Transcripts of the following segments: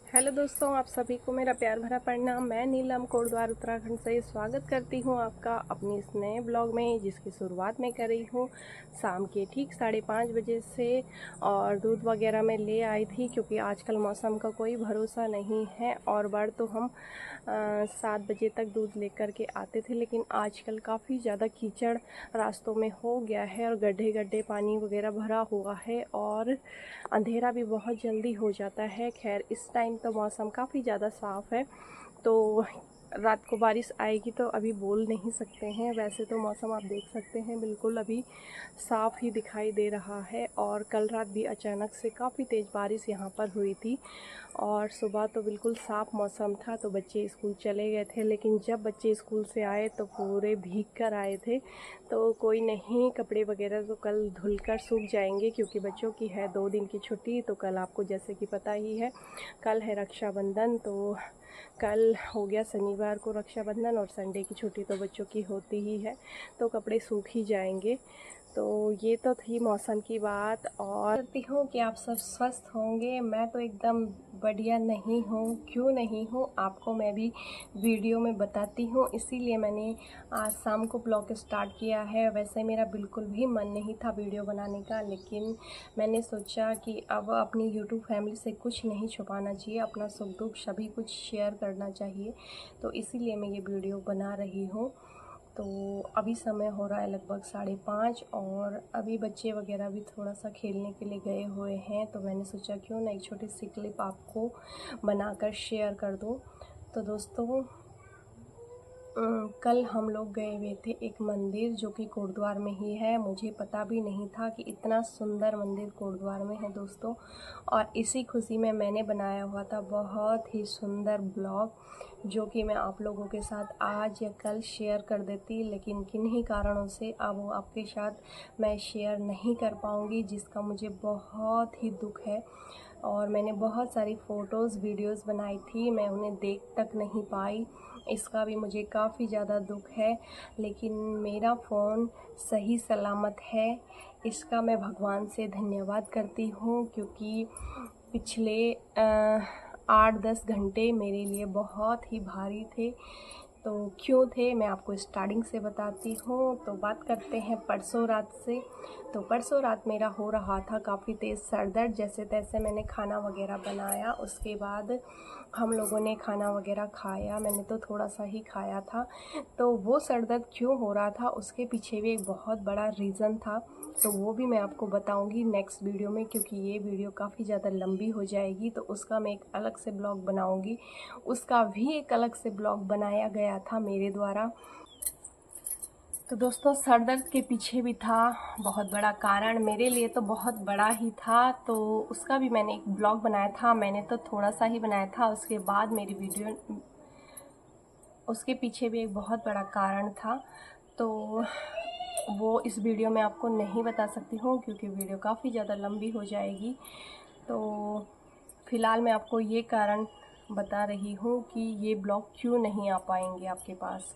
Hello दोस्तों, आप सभी को मेरा प्यार भरा प्रणाम। मैं नीलम कोटद्वार उत्तराखंड से स्वागत करती हूं आपका अपने इस नए ब्लॉग में, जिसकी शुरुआत मैं कर रही हूं शाम के ठीक 5:30 बजे से। और दूध वगैरह मैं ले आई थी क्योंकि आजकल मौसम का कोई भरोसा नहीं है। और बार तो हम 7 बजे तक दूध लेकर के आते थे, लेकिन आजकल काफ़ी ज़्यादा कीचड़ रास्तों में हो गया है और गड्ढे गड्ढे पानी वगैरह भरा हुआ है और अंधेरा भी बहुत जल्दी हो जाता है। खैर, इस टाइम तो मौसम काफ़ी ज़्यादा साफ़ है, तो रात को बारिश आएगी तो अभी बोल नहीं सकते हैं। वैसे तो मौसम आप देख सकते हैं बिल्कुल अभी साफ़ ही दिखाई दे रहा है। और कल रात भी अचानक से काफ़ी तेज़ बारिश यहाँ पर हुई थी और सुबह तो बिल्कुल साफ़ मौसम था, तो बच्चे स्कूल चले गए थे। लेकिन जब बच्चे स्कूल से आए तो पूरे भीग कर आए थे, तो कोई नहीं, कपड़े वगैरह तो कल धुलकर सूख जाएंगे क्योंकि बच्चों की है 2 दिन की छुट्टी। तो कल आपको जैसे कि पता ही है, कल है रक्षाबंधन, तो कल हो गया शनिवार को रक्षाबंधन और संडे की छुट्टी तो बच्चों की होती ही है, तो कपड़े सूख ही जाएंगे। तो ये तो थी मौसम की बात। और करती हूँ कि आप सब स्वस्थ होंगे। मैं तो एकदम बढ़िया नहीं हूँ। क्यों नहीं हूँ आपको मैं भी वीडियो में बताती हूँ, इसीलिए मैंने आज शाम को ब्लॉग स्टार्ट किया है। वैसे मेरा बिल्कुल भी मन नहीं था वीडियो बनाने का, लेकिन मैंने सोचा कि अब अपनी यूट्यूब फैमिली से कुछ नहीं छुपाना चाहिए, अपना सुख दुख सभी कुछ शेयर करना चाहिए, तो इसीलिए मैं ये वीडियो बना रही हूँ। तो अभी समय हो रहा है लगभग 5:30 और अभी बच्चे वगैरह भी थोड़ा सा खेलने के लिए गए हुए हैं, तो मैंने सोचा क्यों ना एक छोटी सी क्लिप आपको बनाकर शेयर कर दूं। तो दोस्तों, कल हम लोग गए हुए थे एक मंदिर जो कि कोटद्वार में ही है। मुझे पता भी नहीं था कि इतना सुंदर मंदिर कोटद्वार में है दोस्तों, और इसी खुशी में मैंने बनाया हुआ था बहुत ही सुंदर ब्लॉग, जो कि मैं आप लोगों के साथ आज या कल शेयर कर देती, लेकिन किन्हीं कारणों से अब वो आपके साथ मैं शेयर नहीं कर पाऊँगी, जिसका मुझे बहुत ही दुख है। और मैंने बहुत सारी फ़ोटोज़ वीडियोज़ बनाई थी, मैं उन्हें देख तक नहीं पाई, इसका भी मुझे काफ़ी ज़्यादा दुख है। लेकिन मेरा फ़ोन सही सलामत है, इसका मैं भगवान से धन्यवाद करती हूँ, क्योंकि पिछले 8-10 घंटे मेरे लिए बहुत ही भारी थे। तो क्यों थे मैं आपको स्टार्टिंग से बताती हूँ। तो बात करते हैं परसों रात से। तो परसों रात मेरा हो रहा था काफ़ी तेज़ सर दर्द। जैसे तैसे मैंने खाना वगैरह बनाया, उसके बाद हम लोगों ने खाना वगैरह खाया, मैंने तो थोड़ा सा ही खाया था। तो वो सर दर्द क्यों हो रहा था उसके पीछे भी एक बहुत बड़ा रीज़न था, तो वो भी मैं आपको बताऊंगी नेक्स्ट वीडियो में, क्योंकि ये वीडियो काफ़ी ज़्यादा लंबी हो जाएगी, तो उसका मैं एक अलग से ब्लॉग बनाऊंगी। उसका भी एक अलग से ब्लॉग बनाया गया था मेरे द्वारा। तो दोस्तों, सर दर्द के पीछे भी था बहुत बड़ा कारण, मेरे लिए तो बहुत बड़ा ही था, तो उसका भी मैंने एक ब्लॉग बनाया था। मैंने तो थोड़ा सा ही बनाया था, उसके बाद मेरी वीडियो, उसके पीछे भी एक बहुत बड़ा कारण था, तो वो इस वीडियो में आपको नहीं बता सकती हूँ क्योंकि वीडियो काफ़ी ज़्यादा लंबी हो जाएगी। तो फ़िलहाल मैं आपको ये कारण बता रही हूँ कि ये ब्लॉग क्यों नहीं आ पाएंगे आपके पास।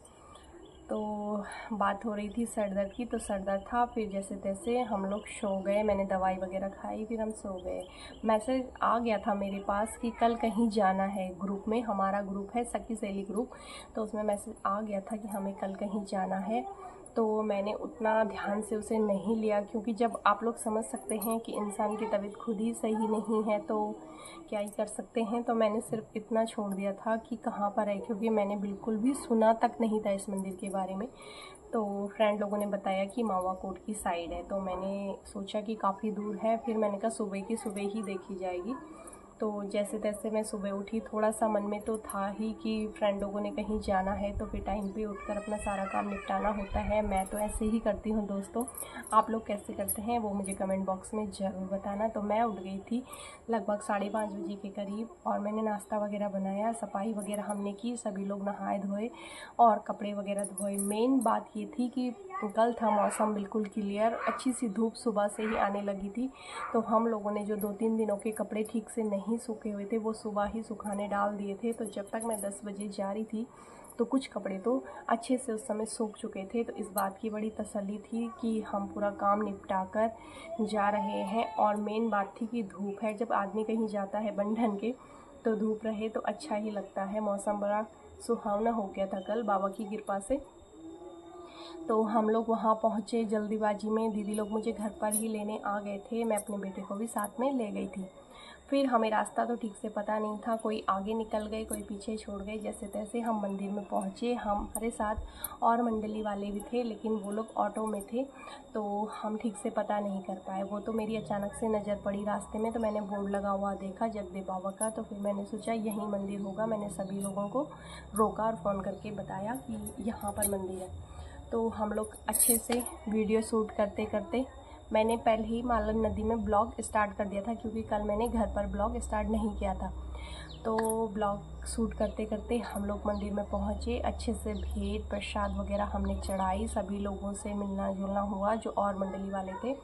तो बात हो रही थी सर दर्द की, तो सर दर्द था, फिर जैसे तैसे हम लोग सो गए, मैंने दवाई वगैरह खाई, फिर हम सो गए। मैसेज आ गया था मेरे पास कि कल कहीं जाना है, ग्रुप में, हमारा ग्रुप है सखी सहेली ग्रुप, तो उसमें मैसेज आ गया था कि हमें कल कहीं जाना है। तो मैंने उतना ध्यान से उसे नहीं लिया, क्योंकि जब आप लोग समझ सकते हैं कि इंसान की तबीयत खुद ही सही नहीं है तो क्या ही कर सकते हैं। तो मैंने सिर्फ इतना छोड़ दिया था कि कहाँ पर है, क्योंकि मैंने बिल्कुल भी सुना तक नहीं था इस मंदिर के बारे में। तो फ्रेंड लोगों ने बताया कि मावा कोट की साइड है, तो मैंने सोचा कि काफ़ी दूर है, फिर मैंने कहा सुबह की सुबह ही देखी जाएगी। तो जैसे तैसे मैं सुबह उठी, थोड़ा सा मन में तो था ही कि फ्रेंड लोगों ने कहीं जाना है तो फिर टाइम पे उठकर अपना सारा काम निपटाना होता है। मैं तो ऐसे ही करती हूँ दोस्तों, आप लोग कैसे करते हैं वो मुझे कमेंट बॉक्स में ज़रूर बताना। तो मैं उठ गई थी लगभग 5:30 बजे के करीब, और मैंने नाश्ता वगैरह बनाया, सफाई वगैरह हमने की, सभी लोग नहाए धोए और कपड़े वगैरह धोए। मेन बात ये थी कि कल था मौसम बिल्कुल क्लियर, अच्छी सी धूप सुबह से ही आने लगी थी, तो हम लोगों ने जो 2-3 दिनों के कपड़े ठीक से नहीं सूखे हुए थे वो सुबह ही सुखाने डाल दिए थे। तो जब तक मैं 10 बजे जा रही थी तो कुछ कपड़े तो अच्छे से उस समय सूख चुके थे, तो इस बात की बड़ी तसल्ली थी कि हम पूरा काम निपटा कर जा रहे हैं। और मेन बात थी कि धूप है, जब आदमी कहीं जाता है बन ठन के तो धूप रहे तो अच्छा ही लगता है। मौसम बड़ा सुहावना हो गया था कल बाबा की कृपा से। तो हम लोग वहाँ पहुँचे जल्दीबाजी में, दीदी लोग मुझे घर पर ही लेने आ गए थे, मैं अपने बेटे को भी साथ में ले गई थी। फिर हमें रास्ता तो ठीक से पता नहीं था, कोई आगे निकल गए, कोई पीछे छोड़ गए। जैसे तैसे हम मंदिर में पहुँचे। हमारे साथ और मंडली वाले भी थे, लेकिन वो लोग ऑटो में थे, तो हम ठीक से पता नहीं कर पाए। वो तो मेरी अचानक से नज़र पड़ी रास्ते में, तो मैंने बोर्ड लगा हुआ देखा जगदेव बाबा का, तो फिर मैंने सोचा यहीं मंदिर होगा। मैंने सभी लोगों को रोका और फ़ोन करके बताया कि यहाँ पर मंदिर है। तो हम लोग अच्छे से वीडियो शूट करते करते, मैंने पहले ही मालन नदी में ब्लॉग स्टार्ट कर दिया था, क्योंकि कल मैंने घर पर ब्लॉग स्टार्ट नहीं किया था। तो ब्लॉग शूट करते करते हम लोग मंदिर में पहुँचे। अच्छे से भेंट प्रसाद वगैरह हमने चढ़ाई, सभी लोगों से मिलना जुलना हुआ जो और मंडली वाले थे,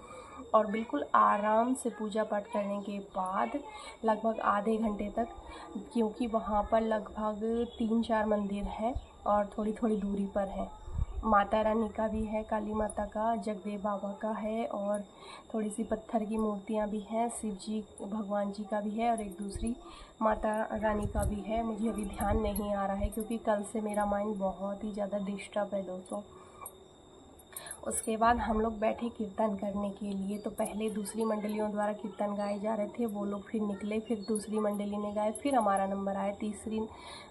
और बिल्कुल आराम से पूजा पाठ करने के बाद लगभग आधे घंटे तक, क्योंकि वहाँ पर लगभग 3-4 मंदिर हैं और थोड़ी थोड़ी दूरी पर है। माता रानी का भी है, काली माता का, जगदेव बाबा का है, और थोड़ी सी पत्थर की मूर्तियाँ भी हैं, शिव जी भगवान जी का भी है, और एक दूसरी माता रानी का भी है। मुझे अभी ध्यान नहीं आ रहा है, क्योंकि कल से मेरा माइंड बहुत ही ज़्यादा डिस्टर्ब है दोस्तों। उसके बाद हम लोग बैठे कीर्तन करने के लिए। तो पहले दूसरी मंडलियों द्वारा कीर्तन गाए जा रहे थे, वो लोग फिर निकले, फिर दूसरी मंडली ने गाए, फिर हमारा नंबर आया तीसरी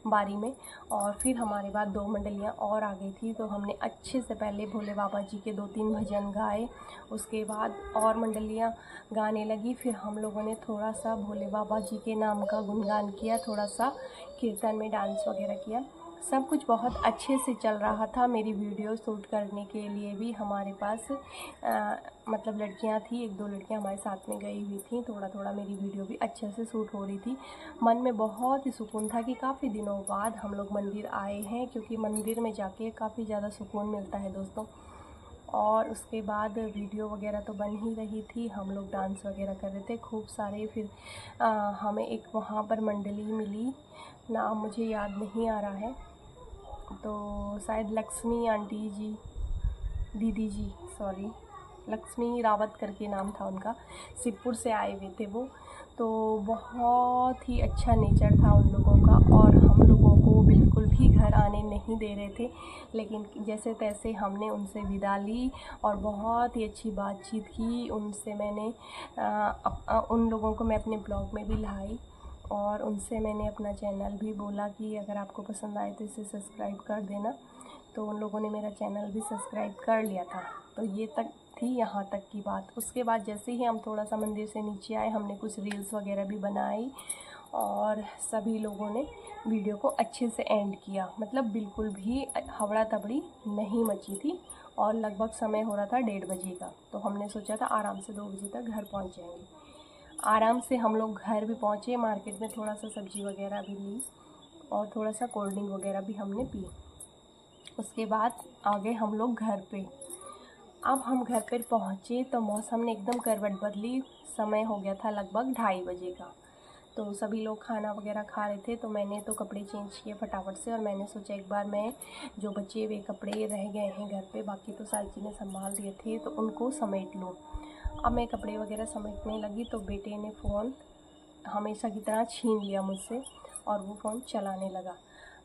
बारी में, और फिर हमारे बाद 2 मंडलियाँ और आ गई थी। तो हमने अच्छे से पहले भोले बाबा जी के 2-3 भजन गाए, उसके बाद और मंडलियाँ गाने लगी। फिर हम लोगों ने थोड़ा सा भोले बाबा जी के नाम का गुणगान किया, थोड़ा सा कीर्तन में डांस वगैरह किया। सब कुछ बहुत अच्छे से चल रहा था। मेरी वीडियो शूट करने के लिए भी हमारे पास मतलब लड़कियां थी, 1-2 लड़कियां हमारे साथ में गई हुई थी। थोड़ा थोड़ा मेरी वीडियो भी अच्छे से शूट हो रही थी। मन में बहुत ही सुकून था कि काफ़ी दिनों बाद हम लोग मंदिर आए हैं, क्योंकि मंदिर में जाके काफ़ी ज़्यादा सुकून मिलता है दोस्तों। और उसके बाद वीडियो वगैरह तो बन ही रही थी, हम लोग डांस वगैरह कर रहे थे खूब सारे। फिर हमें एक वहाँ पर मंडली मिली, नाम मुझे याद नहीं आ रहा है, तो शायद लक्ष्मी आंटी जी, दीदी जी, सॉरी, लक्ष्मी रावत करके नाम था उनका, शिवपुर से आए हुए थे वो। तो बहुत ही अच्छा नेचर था उन लोगों का, और हम लोगों को बिल्कुल भी घर आने नहीं दे रहे थे, लेकिन जैसे तैसे हमने उनसे विदा ली और बहुत ही अच्छी बातचीत की उनसे। मैंने उन लोगों को मैं अपने ब्लॉग में भी लाई, और उनसे मैंने अपना चैनल भी बोला कि अगर आपको पसंद आए तो इसे सब्सक्राइब कर देना। तो उन लोगों ने मेरा चैनल भी सब्सक्राइब कर लिया था। तो ये तक थी यहाँ तक की बात। उसके बाद जैसे ही हम थोड़ा सा मंदिर से नीचे आए, हमने कुछ रील्स वगैरह भी बनाई, और सभी लोगों ने वीडियो को अच्छे से एंड किया। मतलब बिल्कुल भी हवड़ा तबड़ी नहीं मची थी, और लगभग समय हो रहा था 1:30 बजे का। तो हमने सोचा था आराम से 2 बजे तक घर पहुँच जाएंगे। आराम से हम लोग घर भी पहुँचे, मार्केट में थोड़ा सा सब्ज़ी वगैरह भी ली, और थोड़ा सा कोल्ड ड्रिंक वगैरह भी हमने पी। उसके बाद आ गए हम लोग घर पे। अब हम घर पर पहुँचे तो मौसम ने एकदम करवट बदली। समय हो गया था लगभग 2:30 बजे का। तो सभी लोग खाना वगैरह खा रहे थे, तो मैंने तो कपड़े चेंज किए फटाफट से, और मैंने सोचा एक बार मैं जो बचे हुए कपड़े रह गए हैं घर पे, बाकी तो साची ने संभाल दिए थे, तो उनको समेट लूँ। अब मैं कपड़े वगैरह समेटने लगी तो बेटे ने फ़ोन हमेशा की तरह छीन लिया मुझसे, और वो फ़ोन चलाने लगा।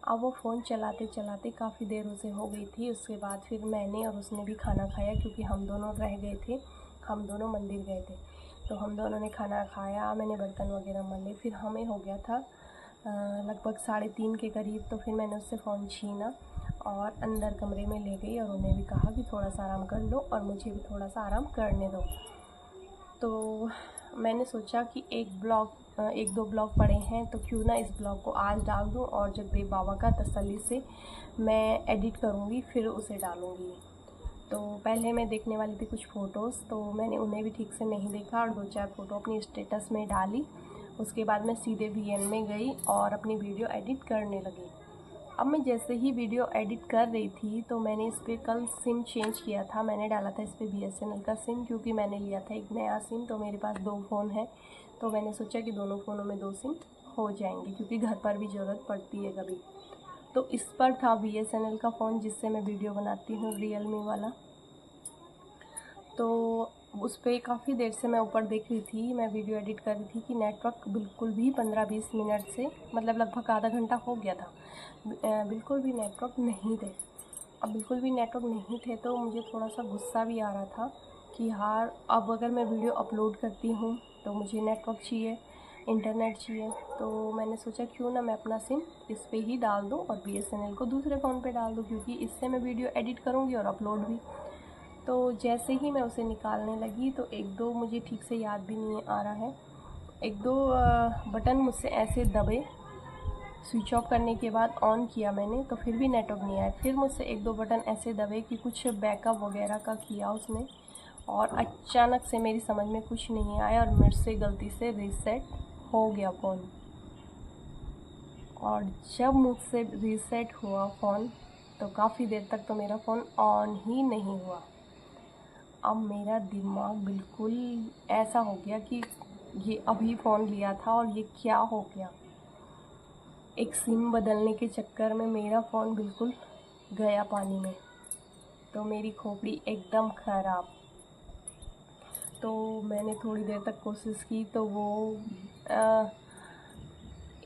अब वो फ़ोन चलाते चलाते काफ़ी देर उसे हो गई थी। उसके बाद फिर मैंने और उसने भी खाना खाया, क्योंकि हम दोनों रह गए थे, हम दोनों मंदिर गए थे। तो हम दोनों ने खाना खाया, मैंने बर्तन वगैरह मले। फिर हमें हो गया था लगभग 3:30 के करीब। तो फिर मैंने उससे फ़ोन छीना और अंदर कमरे में ले गई, और उन्हें भी कहा कि थोड़ा सा आराम कर लो और मुझे भी थोड़ा सा आराम करने दो। तो मैंने सोचा कि 1-2 ब्लॉग पड़े हैं, तो क्यों ना इस ब्लॉग को आज डाल दूं, और जगदेव बाबा का तसल्ली से मैं एडिट करूंगी, फिर उसे डालूंगी। तो पहले मैं देखने वाली थी कुछ फ़ोटोज़, तो मैंने उन्हें भी ठीक से नहीं देखा, और 2-4 फ़ोटो अपनी स्टेटस में डाली। उसके बाद मैं सीधे VN में गई और अपनी वीडियो एडिट करने लगी। अब मैं जैसे ही वीडियो एडिट कर रही थी, तो मैंने इस पर कल सिम चेंज किया था। मैंने डाला था इस पर BSNL का सिम, क्योंकि मैंने लिया था एक नया सिम। तो मेरे पास 2 फ़ोन हैं, तो मैंने सोचा कि दोनों फ़ोनों में 2 सिम हो जाएंगे, क्योंकि घर पर भी ज़रूरत पड़ती है कभी। तो इस पर था BSNL का फ़ोन, जिससे मैं वीडियो बनाती हूँ, Realme वाला। तो उस पर काफ़ी देर से मैं ऊपर देख रही थी, मैं वीडियो एडिट कर रही थी कि नेटवर्क बिल्कुल भी 15-20 मिनट से मतलब लगभग आधा घंटा हो गया था, बिल्कुल भी नेटवर्क नहीं थे। अब बिल्कुल भी नेटवर्क नहीं थे तो मुझे थोड़ा सा गुस्सा भी आ रहा था कि यार अब अगर मैं वीडियो अपलोड करती हूँ तो मुझे नेटवर्क चाहिए, इंटरनेट चाहिए। तो मैंने सोचा क्यों ना मैं अपना सिम इस पे ही डाल दूँ और BSNL को दूसरे फ़ोन पे डाल दूँ, क्योंकि इससे मैं वीडियो एडिट करूँगी और अपलोड भी। तो जैसे ही मैं उसे निकालने लगी तो एक दो मुझे ठीक से याद भी नहीं आ रहा है, एक दो बटन मुझसे ऐसे दबे, स्विच ऑफ करने के बाद ऑन किया मैंने तो फिर भी नेटवर्क नहीं आया। फिर मुझसे एक दो बटन ऐसे दबे कि कुछ बैकअप वगैरह का किया उसने, और अचानक से मेरी समझ में कुछ नहीं आया और मेरे से गलती से रीसेट हो गया फ़ोन। और जब मुझसे रीसेट हुआ फ़ोन तो काफ़ी देर तक तो मेरा फ़ोन ऑन ही नहीं हुआ। अब मेरा दिमाग बिल्कुल ऐसा हो गया कि ये अभी फ़ोन लिया था और ये क्या हो गया। एक सिम बदलने के चक्कर में मेरा फ़ोन बिल्कुल गया पानी में, तो मेरी खोपड़ी एकदम ख़राब। तो मैंने थोड़ी देर तक कोशिश की तो वो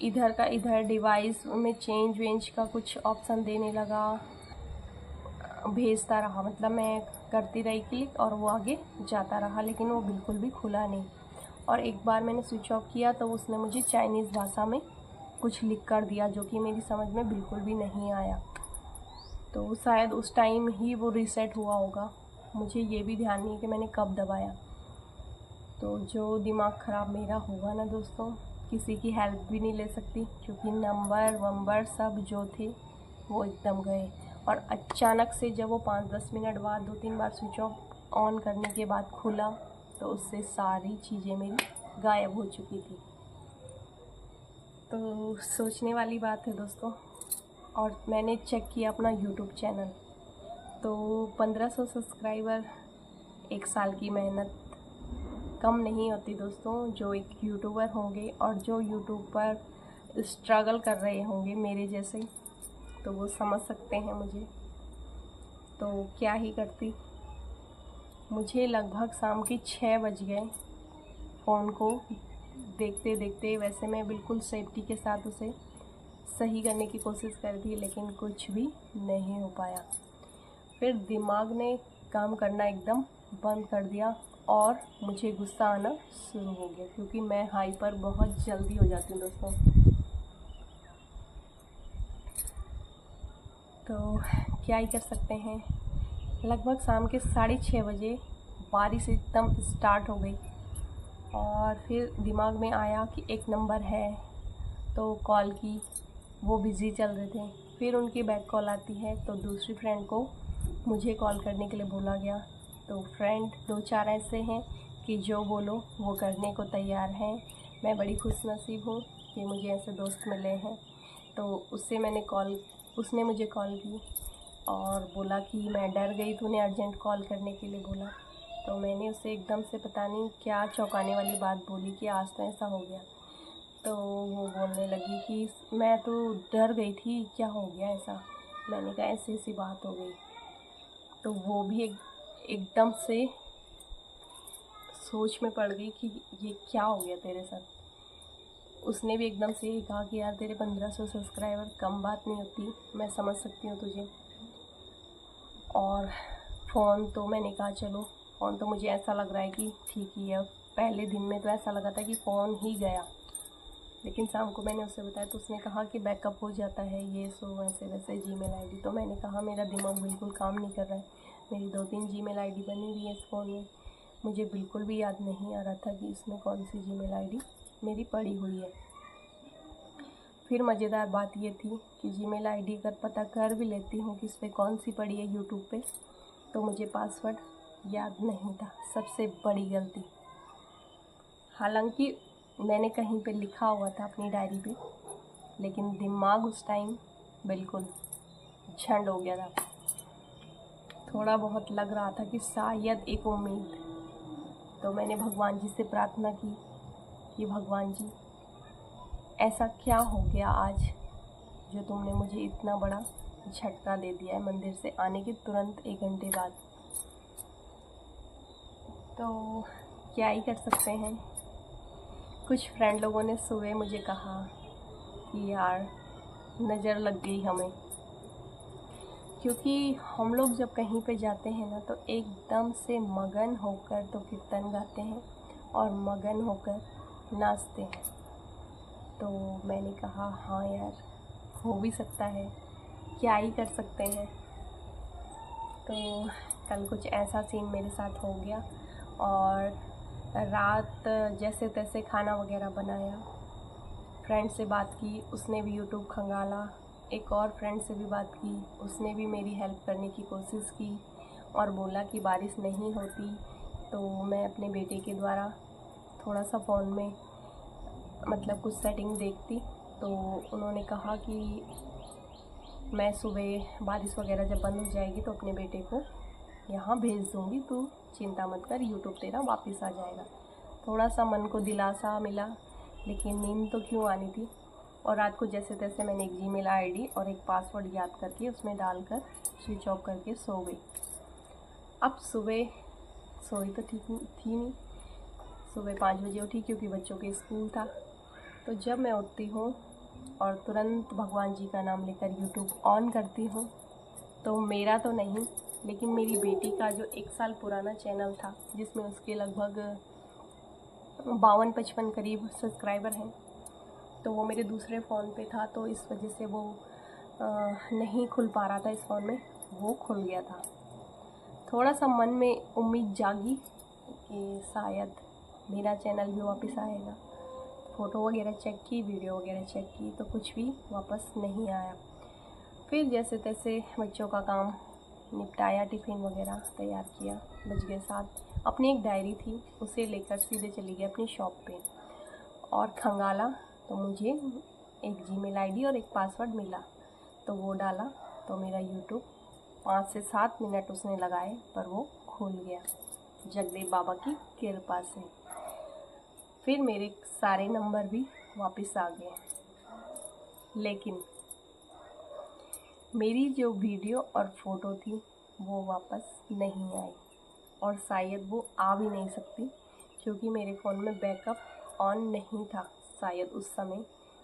इधर का इधर डिवाइस में चेंज वेंज का कुछ ऑप्शन देने लगा, भेजता रहा, मतलब मैं करती रही क्लिक और वो आगे जाता रहा, लेकिन वो बिल्कुल भी खुला नहीं। और एक बार मैंने स्विच ऑफ किया तो उसने मुझे चाइनीज़ भाषा में कुछ लिख कर दिया जो कि मेरी समझ में बिल्कुल भी नहीं आया। तो शायद उस टाइम ही वो रीसेट हुआ होगा, मुझे ये भी ध्यान नहीं है कि मैंने कब दबाया। तो जो दिमाग ख़राब मेरा हुआ ना दोस्तों, किसी की हेल्प भी नहीं ले सकती, क्योंकि नंबर वंबर सब जो थे वो एकदम गए। और अचानक से जब वो 5-10 मिनट बाद 2-3 बार स्विच ऑफ ऑन करने के बाद खुला तो उससे सारी चीज़ें मेरी गायब हो चुकी थी। तो सोचने वाली बात है दोस्तों। और मैंने चेक किया अपना यूट्यूब चैनल, तो 1500 सब्सक्राइबर, 1 साल की मेहनत कम नहीं होती दोस्तों। जो एक यूट्यूबर होंगे और जो यूट्यूब पर स्ट्रगल कर रहे होंगे मेरे जैसे, तो वो समझ सकते हैं मुझे। तो क्या ही करती, मुझे लगभग शाम के 6 बज गए फ़ोन को देखते देखते। वैसे मैं बिल्कुल सेफ्टी के साथ उसे सही करने की कोशिश कर दी, लेकिन कुछ भी नहीं हो पाया। फिर दिमाग ने काम करना एकदम बंद कर दिया और मुझे गुस्सा आना शुरू हो गया, क्योंकि मैं हाइपर बहुत जल्दी हो जाती हूँ दोस्तों। तो क्या ही कर सकते हैं। लगभग शाम के 6:30 बजे बारिश एकदम स्टार्ट हो गई और फिर दिमाग में आया कि एक नंबर है, तो कॉल की, वो बिज़ी चल रहे थे। फिर उनकी बैक कॉल आती है तो दूसरी फ्रेंड को मुझे कॉल करने के लिए बोला गया। तो फ्रेंड 2-4 ऐसे हैं कि जो बोलो वो करने को तैयार हैं। मैं बड़ी खुशनसीब हूँ कि मुझे ऐसे दोस्त मिले हैं। तो उसने मुझे कॉल की और बोला कि मैं डर गई, तूने अर्जेंट कॉल करने के लिए बोला। तो मैंने उसे एकदम से पता नहीं क्या चौंकाने वाली बात बोली कि आज तो ऐसा हो गया। तो वो बोलने लगी कि मैं तो डर गई थी, क्या हो गया ऐसा। मैंने कहा ऐसी ऐसी बात हो गई। तो वो भी एकदम से सोच में पड़ गई कि ये क्या हो गया तेरे साथ। उसने भी एकदम से यही कहा कि यार तेरे 1500 सब्सक्राइबर कम बात नहीं होती, मैं समझ सकती हूँ तुझे। और फ़ोन तो मैंने कहा चलो, फ़ोन तो मुझे ऐसा लग रहा है कि ठीक ही है। पहले दिन में तो ऐसा लगा था कि फ़ोन ही गया, लेकिन शाम को मैंने उससे बताया तो उसने कहा कि बैकअप हो जाता है, ये सो वैसे वैसे जीमेल आईडी। तो मैंने कहा मेरा दिमाग बिल्कुल काम नहीं कर रहा है, मेरी 2-3 जीमेल आईडी बनी हुई है इस फ़ोन में, मुझे बिल्कुल भी याद नहीं आ रहा था कि इसमें कौन सी जीमेल आईडी मेरी पड़ी हुई है। फिर मज़ेदार बात ये थी कि जीमेल आईडी अगर पता कर भी लेती हूँ कि इस पर कौन सी पड़ी है यूट्यूब पे, तो मुझे पासवर्ड याद नहीं था। सबसे बड़ी गलती, हालांकि मैंने कहीं पे लिखा हुआ था अपनी डायरी पे, लेकिन दिमाग उस टाइम बिल्कुल झंड हो गया था। थोड़ा बहुत लग रहा था कि शायद एक उम्मीद। तो मैंने भगवान जी से प्रार्थना की कि भगवान जी ऐसा क्या हो गया आज जो तुमने मुझे इतना बड़ा झटका दे दिया है मंदिर से आने के तुरंत 1 घंटे बाद। तो क्या ही कर सकते हैं। कुछ फ्रेंड लोगों ने सुबह मुझे कहा कि यार नज़र लग गई हमें, क्योंकि हम लोग जब कहीं पे जाते हैं ना तो एकदम से मगन होकर तो कीर्तन गाते हैं और मगन होकर नाचते हैं। तो मैंने कहा हाँ यार, हो भी सकता है, क्या ही कर सकते हैं। तो कल कुछ ऐसा सीन मेरे साथ हो गया और रात जैसे तैसे खाना वगैरह बनाया, फ्रेंड से बात की, उसने भी यूट्यूब खंगाला, एक और फ्रेंड से भी बात की, उसने भी मेरी हेल्प करने की कोशिश की और बोला कि बारिश नहीं होती तो मैं अपने बेटे के द्वारा थोड़ा सा फ़ोन में मतलब कुछ सेटिंग देखती। तो उन्होंने कहा कि मैं सुबह बारिश वगैरह जब बंद हो जाएगी तो अपने बेटे को यहाँ भेज दूँगी, तू चिंता मत कर, यूट्यूब तेरा वापस आ जाएगा। थोड़ा सा मन को दिलासा मिला, लेकिन नींद तो क्यों आनी थी। और रात को जैसे तैसे मैंने एक जीमेल आईडी और एक पासवर्ड याद करके उसमें डालकर स्विच ऑफ करके सो गई। अब सुबह सोई तो ठीक थी नहीं, सुबह 5 बजे उठी क्योंकि बच्चों के स्कूल था। तो जब मैं उठती हूँ और तुरंत भगवान जी का नाम लेकर यूट्यूब ऑन करती हूँ तो मेरा तो नहीं, लेकिन मेरी बेटी का जो 1 साल पुराना चैनल था जिसमें उसके लगभग 52-55 करीब सब्सक्राइबर हैं, तो वो मेरे दूसरे फ़ोन पे था, तो इस वजह से वो नहीं खुल पा रहा था इस फ़ोन में, वो खुल गया था। थोड़ा सा मन में उम्मीद जागी कि शायद मेरा चैनल भी वापस आएगा। फ़ोटो वगैरह चेक की, वीडियो वगैरह चेक की, तो कुछ भी वापस नहीं आया। फिर जैसे तैसे बच्चों का काम निपटाया, टिफ़िन वगैरह तैयार किया, बज गए 7। अपनी एक डायरी थी, उसे लेकर सीधे चली गई अपनी शॉप पे और खंगाला तो मुझे एक जीमेल आईडी और एक पासवर्ड मिला। तो वो डाला तो मेरा यूट्यूब 5 से 7 मिनट उसने लगाए पर वो खुल गया, जगदेव बाबा की कृपा से। फिर मेरे सारे नंबर भी वापस आ गए, लेकिन मेरी जो वीडियो और फ़ोटो थी वो वापस नहीं आई और शायद वो आ भी नहीं सकती, क्योंकि मेरे फ़ोन में बैकअप ऑन नहीं था शायद उस समय,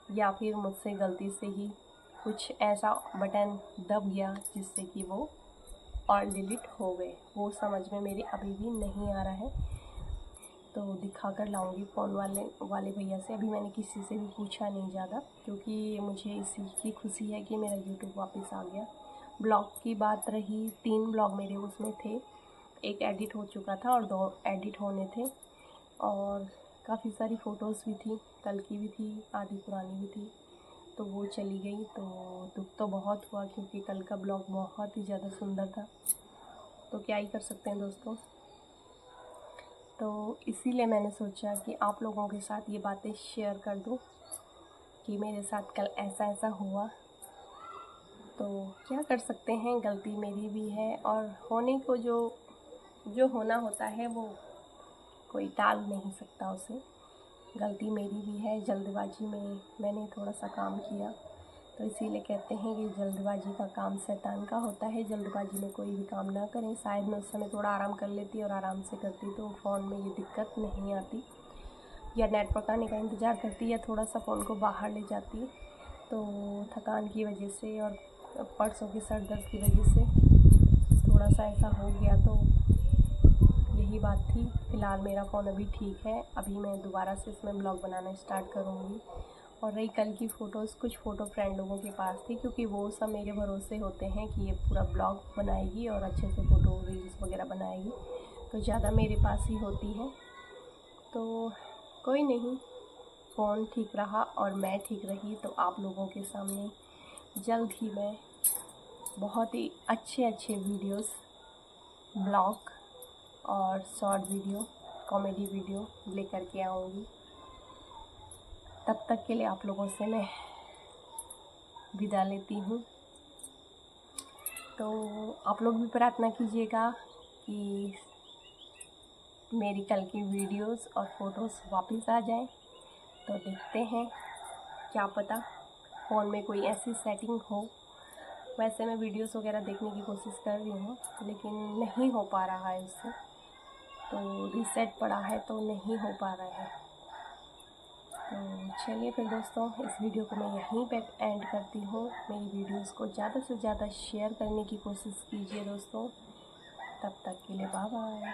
या फिर मुझसे गलती से ही कुछ ऐसा बटन दब गया जिससे कि वो और डिलीट हो गए। वो समझ में मेरे अभी भी नहीं आ रहा है, तो दिखा कर लाऊंगी फ़ोन वाले भैया से। अभी मैंने किसी से भी पूछा नहीं ज़्यादा, क्योंकि मुझे इसी की खुशी है कि मेरा यूट्यूब वापस आ गया। ब्लॉग की बात रही, 3 ब्लॉग मेरे उसमें थे, एक एडिट हो चुका था और 2 एडिट होने थे, और काफ़ी सारी फ़ोटोज़ भी थी, कल की भी थी, आधी पुरानी भी थी, तो वो चली गई। तो दुख तो बहुत हुआ क्योंकि कल का ब्लॉग बहुत ही ज़्यादा सुंदर था। तो क्या ही कर सकते हैं दोस्तों। तो इसीलिए मैंने सोचा कि आप लोगों के साथ ये बातें शेयर कर दूं कि मेरे साथ कल ऐसा ऐसा हुआ। तो क्या कर सकते हैं, गलती मेरी भी है और होने को जो होना होता है वो कोई टाल नहीं सकता उसे। गलती मेरी भी है, जल्दबाजी में मैंने थोड़ा सा काम किया, तो इसीलिए कहते हैं कि जल्दबाजी का काम शैतान का होता है। जल्दबाजी में कोई भी काम ना करें। शायद मैं उस समय थोड़ा आराम कर लेती और आराम से करती तो फ़ोन में ये दिक्कत नहीं आती, या नेटवर्क आने का इंतज़ार करती, या थोड़ा सा फ़ोन को बाहर ले जाती। तो थकान की वजह से और परसों की सर दर्द की वजह से थोड़ा सा ऐसा हो गया, तो यही बात थी। फ़िलहाल मेरा फ़ोन अभी ठीक है, अभी मैं दोबारा से इसमें ब्लॉग बनाना स्टार्ट करूँगी। और रही कल की फ़ोटोज़, कुछ फ़ोटो फ्रेंड लोगों के पास थी, क्योंकि वो सब मेरे भरोसे होते हैं कि ये पूरा ब्लॉग बनाएगी और अच्छे से फ़ोटो रील्स वगैरह बनाएगी, तो ज़्यादा मेरे पास ही होती हैं। तो कोई नहीं, फ़ोन ठीक रहा और मैं ठीक रही, तो आप लोगों के सामने जल्द ही मैं बहुत ही अच्छे अच्छे वीडियोस, ब्लॉग और शॉर्ट वीडियो, कॉमेडी वीडियो लेकर के आऊँगी। तब तक के लिए आप लोगों से मैं विदा लेती हूँ। तो आप लोग भी प्रार्थना कीजिएगा कि मेरी कल की वीडियोस और फ़ोटोज़ वापस आ जाएं। तो देखते हैं, क्या पता फ़ोन में कोई ऐसी सेटिंग हो। वैसे मैं वीडियोस वगैरह देखने की कोशिश कर रही हूँ, लेकिन नहीं हो पा रहा है उससे। तो रीसेट पड़ा है तो नहीं हो पा रहा है। तो चलिए फिर दोस्तों, इस वीडियो को मैं यहीं पे एंड करती हूँ। मेरी वीडियोस को ज़्यादा से ज़्यादा शेयर करने की कोशिश कीजिए दोस्तों। तब तक के लिए बाय बाय।